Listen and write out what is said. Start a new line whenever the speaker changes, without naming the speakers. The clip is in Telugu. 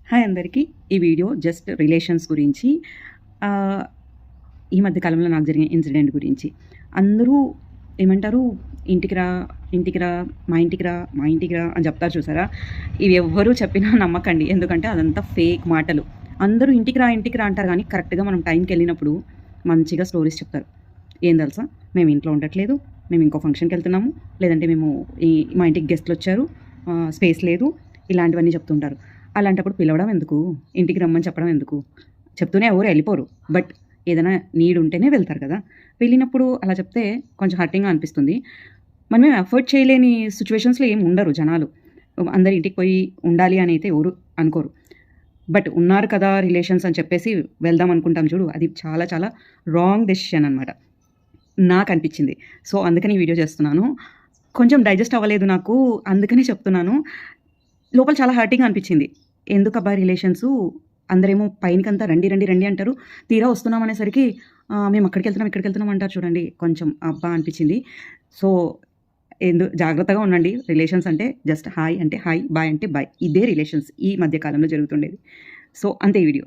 హాయ్ అందరికీ. ఈ వీడియో జస్ట్ రిలేషన్స్ గురించి. ఈ మధ్య కాలంలో నాకు జరిగిన ఇన్సిడెంట్ గురించి. అందరూ ఏమంటారు, ఇంటికి రా, ఇంటికి రా, మా ఇంటికి రా, మా ఇంటికి రా అని చెప్తారు చూసారా? ఇవి ఎవ్వరూ చెప్పినా నమ్మకండి. ఎందుకంటే అదంతా ఫేక్ మాటలు. అందరూ ఇంటికి రా, ఇంటికి రా అంటారు కానీ కరెక్ట్‌గా మనం టైంకి వెళ్ళినప్పుడు మంచిగా స్టోరీస్ చెప్తారు. ఏం తెలుసా? మేము ఇంట్లో ఉండట్లేదు, మేము ఇంకో ఫంక్షన్‌కి వెళ్తున్నాము, లేదంటే మేము మా ఇంటికి గెస్ట్‌లు వచ్చారు, స్పేస్ లేదు, ఇలాంటివన్నీ చెప్తుంటారు. అలాంటప్పుడు పిలవడం ఎందుకు? ఇంటికి రమ్మని చెప్పడం ఎందుకు? చెప్తూనే ఎవరు వెళ్ళిపోరు. బట్ ఏదైనా నీడ్ ఉంటేనే వెళ్తారు కదా! వెళ్ళినప్పుడు అలా చెప్తే కొంచెం హర్టింగ్‌గా అనిపిస్తుంది. మనమేం ఎఫర్ట్ చేయలేని సిట్యుయేషన్స్‌లో ఏమి ఉండరు జనాలు. అందరి ఇంటికి పోయి ఉండాలి అని అయితే ఎవరు అనుకోరు. బట్ ఉన్నారు కదా రిలేషన్స్ అని చెప్పేసి వెళ్దాం అనుకుంటాం చూడు, అది చాలా చాలా రాంగ్ డెసిషన్ అనమాట. నాకనిపించింది. సో, అందుకని ఈ వీడియో చేస్తున్నాను. కొంచెం డైజెస్ట్ అవ్వలేదు నాకు. అందుకనే చెప్తున్నాను. లోపల చాలా హర్టింగ్‌గా అనిపించింది. ఎందుకబ్బా రిలేషన్సు, అందరేమో పైనకంతా రండి, రండి, రండి అంటారు. తీరా వస్తున్నాం అనేసరికి మేము అక్కడికెళ్తున్నాం, ఇక్కడికెళ్తున్నాం అంటారు చూడండి. కొంచెం అబ్బా అనిపించింది. సో, జాగ్రత్తగా ఉండండి. రిలేషన్స్ అంటే జస్ట్ హాయ్ అంటే హాయ్, బాయ్ అంటే బాయ్. ఇదే రిలేషన్స్ ఈ మధ్య కాలంలో జరుగుతుండేది. సో, అంతే ఈ వీడియో.